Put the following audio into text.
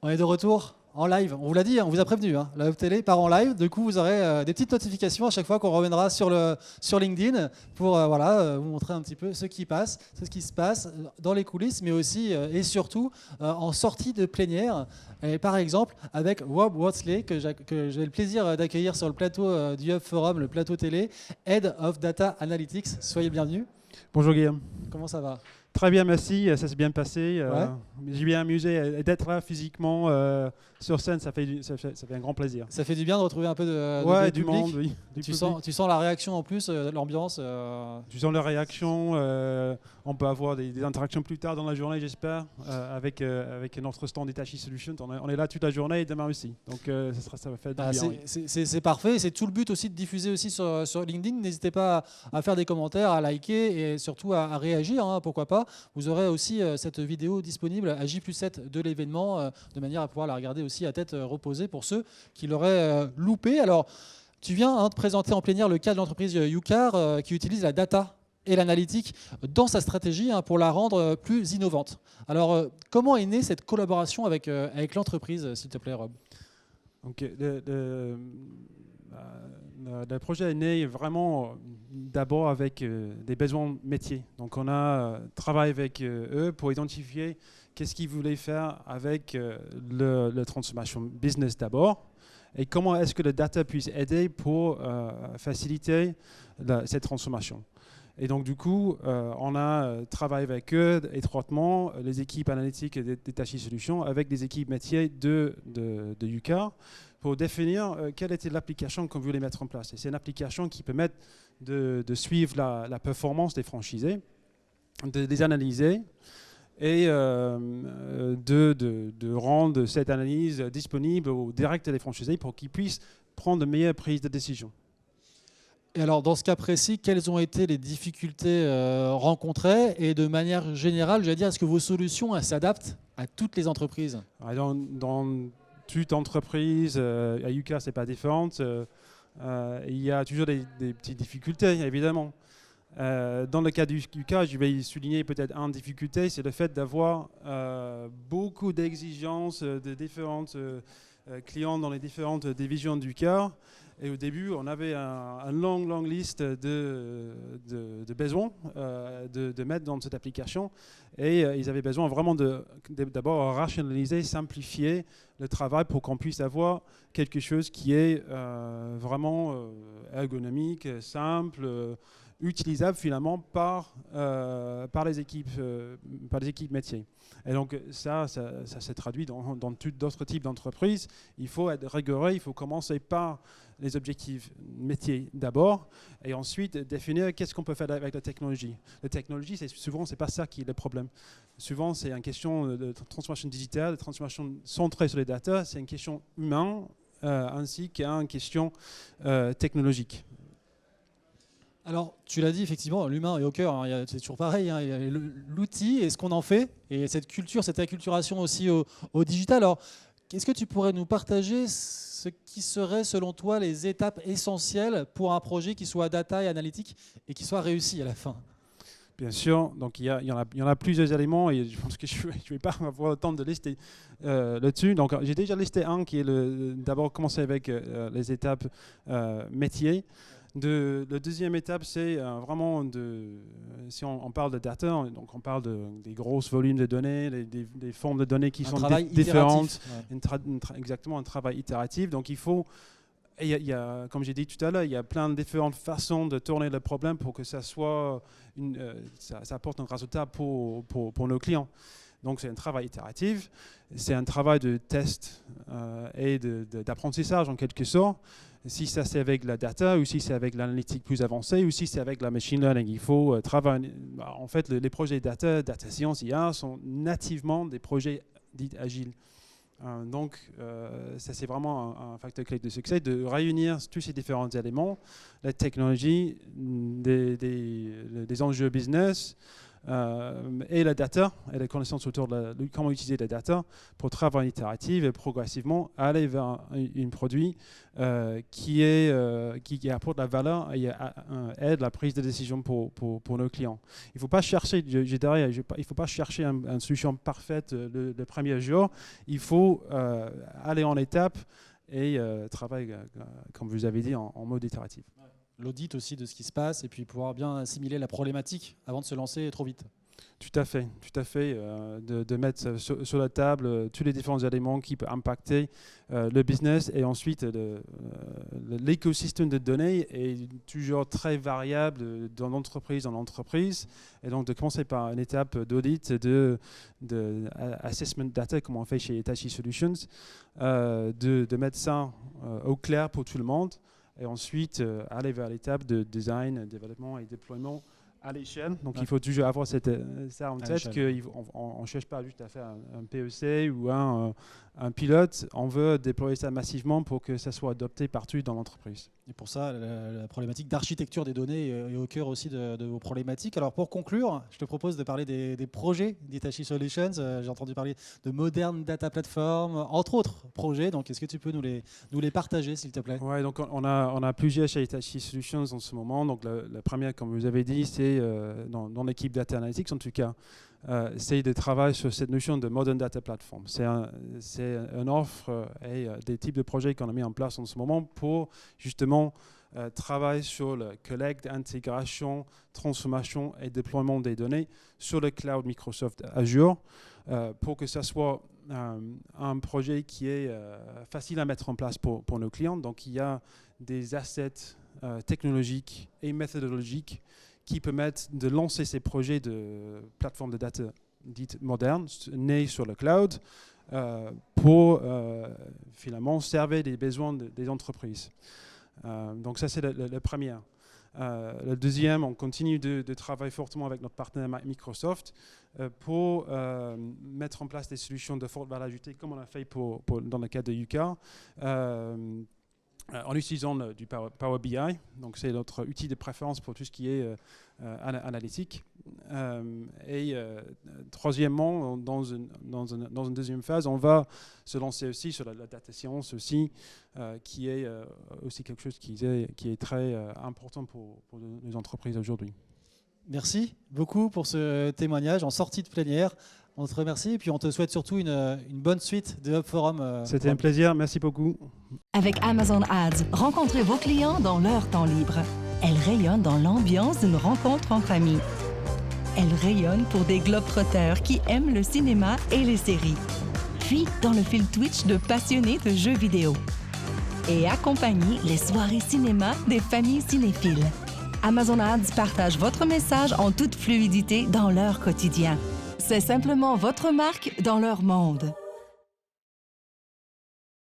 On est de retour en live. On vous l'a dit, on vous a prévenu. La Web Télé part en live. Du coup, vous aurez des petites notifications à chaque fois qu'on reviendra sur LinkedIn pour vous montrer un petit peu ce qui se passe dans les coulisses, mais aussi et surtout en sortie de plénière. Et par exemple, avec Rob Worsley, que j'ai le plaisir d'accueillir sur le plateau du Hub Forum, le plateau télé, Head of Data Analytics. Soyez bienvenus. Bonjour Guillaume. Comment ça va ? Très bien, merci. Ça s'est bien passé. Ouais. J'ai bien amusé d'être là physiquement sur scène. Ça fait un grand plaisir. Ça fait du bien de retrouver un peu de du public. monde, oui. Tu sens la réaction en plus, l'ambiance. Tu sens la réaction. On peut avoir des interactions plus tard dans la journée, j'espère, avec notre stand Hitachi Solutions. On est là toute la journée et demain aussi. Donc ça va faire du bien. C'est parfait. C'est tout le but aussi de diffuser aussi sur LinkedIn. N'hésitez pas à faire des commentaires, à liker et surtout à réagir. Pourquoi pas. Vous aurez aussi cette vidéo disponible à J+7 de l'événement, de manière à pouvoir la regarder aussi à tête reposée pour ceux qui l'auraient loupé. Alors, tu viens de présenter en plénière le cas de l'entreprise UCAR qui utilise la data et l'analytique dans sa stratégie pour la rendre plus innovante. Alors, comment est née cette collaboration avec l'entreprise, s'il te plaît, Rob ? Okay. Le projet est né vraiment d'abord avec des besoins métiers. Donc on a travaillé avec eux pour identifier qu'est-ce qu'ils voulaient faire avec le transformation business d'abord et comment est-ce que le data puisse aider pour faciliter cette transformation. Et donc du coup, on a travaillé avec eux étroitement, les équipes analytiques d'Hitachi Solutions, avec des équipes métiers de UCAR, pour définir quelle était l'application qu'on voulait mettre en place. Et c'est une application qui permet de suivre la performance des franchisés, de les analyser et de rendre cette analyse disponible au direct des franchisés pour qu'ils puissent prendre de meilleures prises de décision. Et alors, dans ce cas précis, quelles ont été les difficultés rencontrées et de manière générale, j'allais dire, est-ce que vos solutions s'adaptent à toutes les entreprises ? Dans toute entreprise, à UCAR, ce n'est pas différent. Il y a toujours des petites difficultés, évidemment. Dans le cas du UCAR, je vais souligner peut-être une difficulté, c'est le fait d'avoir beaucoup d'exigences de différents clients dans les différentes divisions du UCAR. Et au début, on avait une longue liste de besoins de mettre dans cette application. Et ils avaient besoin vraiment d'abord rationaliser, simplifier le travail pour qu'on puisse avoir quelque chose qui est vraiment ergonomique, simple, utilisable finalement par les équipes métiers. Et donc ça s'est traduit dans d'autres types d'entreprises. Il faut être rigoureux, il faut commencer par les objectifs métiers d'abord et ensuite définir qu'est-ce qu'on peut faire avec la technologie. La technologie, souvent, c'est pas ça qui est le problème. Souvent, c'est une question de transformation digitale, de transformation centrée sur les data, c'est une question humaine ainsi qu'une question technologique. Alors, tu l'as dit, effectivement, l'humain est au cœur, c'est toujours pareil, il y a l'outil et ce qu'on en fait, et cette culture, cette acculturation aussi au digital. Alors, est-ce que tu pourrais nous partager ce qui seraient, selon toi, les étapes essentielles pour un projet qui soit data et analytique et qui soit réussi à la fin ? Bien sûr, donc il y en a plusieurs éléments et je pense que je ne vais pas avoir le temps de lister là-dessus. Donc j'ai déjà listé un qui est d'abord commencer avec les étapes métiers. Le deuxième étape, c'est vraiment si on parle de data, donc on parle des grosses volumes de données, des formes de données qui sont différentes. Exactement, un travail itératif. Donc il faut, comme j'ai dit tout à l'heure, il y a plein de différentes façons de tourner le problème pour que ça soit ça apporte un résultat pour nos clients. Donc c'est un travail itératif, c'est un travail de test et d'apprentissage en quelque sorte. Si ça c'est avec la data ou si c'est avec l'analytique plus avancée ou si c'est avec la machine learning, il faut travailler. En fait, les projets data science, IA sont nativement des projets dits agiles. Donc, ça c'est vraiment un facteur clé de succès, de réunir tous ces différents éléments, la technologie, des enjeux business, et la data, et les connaissances autour de comment utiliser la data pour travailler itératif et progressivement aller vers un produit qui apporte la valeur et aide la prise de décision pour nos clients. Il ne faut pas chercher, une solution parfaite le premier jour. Il faut aller en étapes et travailler, comme vous avez dit, en mode itératif. L'audit aussi de ce qui se passe et puis pouvoir bien assimiler la problématique avant de se lancer trop vite. Tout à fait. De mettre sur la table tous les différents éléments qui peuvent impacter le business et ensuite l'écosystème de données est toujours très variable dans l'entreprise en entreprise et donc de commencer par une étape d'audit, de assessment data comme on fait chez Hitachi Solutions, de mettre ça au clair pour tout le monde. Et ensuite, aller vers l'étape de design, développement et déploiement à l'échelle. Donc, il faut toujours avoir ça en tête, qu'on ne cherche pas juste à faire un PEC ou un pilote. On veut déployer ça massivement pour que ça soit adopté partout dans l'entreprise. Et pour ça, la problématique d'architecture des données est au cœur aussi de vos problématiques. Alors, pour conclure, je te propose de parler des projets d'Hitachi Solutions. J'ai entendu parler de Modern Data Platform, entre autres projets. Donc, est-ce que tu peux nous les partager, s'il te plaît? Oui, donc on a plusieurs chez Hitachi Solutions en ce moment. Donc, la première, comme vous avez dit, c'est dans l'équipe Data Analytics, en tout cas, c'est de travailler sur cette notion de Modern Data Platform. C'est une offre et des types de projets qu'on a mis en place en ce moment pour justement travailler sur le collecte, intégration, transformation et déploiement des données sur le cloud Microsoft Azure pour que ça soit un projet qui est facile à mettre en place pour nos clients. Donc, il y a des assets technologiques et méthodologiques qui permettent de lancer ces projets de plateforme de data dites modernes, nées sur le cloud, pour finalement servir les besoins des entreprises. Donc ça, c'est le premier. Le deuxième, on continue de travailler fortement avec notre partenaire Microsoft pour mettre en place des solutions de forte valeur ajoutée, comme on a fait dans le cas de Yuka, en utilisant du Power BI. Donc c'est notre outil de préférence pour tout ce qui est analytique. Troisièmement, dans une deuxième phase, on va se lancer aussi sur la data science aussi, qui est aussi quelque chose qui est très important pour les entreprises aujourd'hui. Merci beaucoup pour ce témoignage en sortie de plénière. On te remercie et puis on te souhaite surtout une bonne suite de Hub Forum. C'était un plaisir, merci beaucoup. Avec Amazon Ads, rencontrez vos clients dans leur temps libre. Elle rayonne dans l'ambiance d'une rencontre entre amis. Elle rayonne pour des globetrotters qui aiment le cinéma et les séries. Puis dans le fil Twitch de passionnés de jeux vidéo. Et accompagne les soirées cinéma des familles cinéphiles. Amazon Ads partage votre message en toute fluidité dans leur quotidien. C'est simplement votre marque dans leur monde.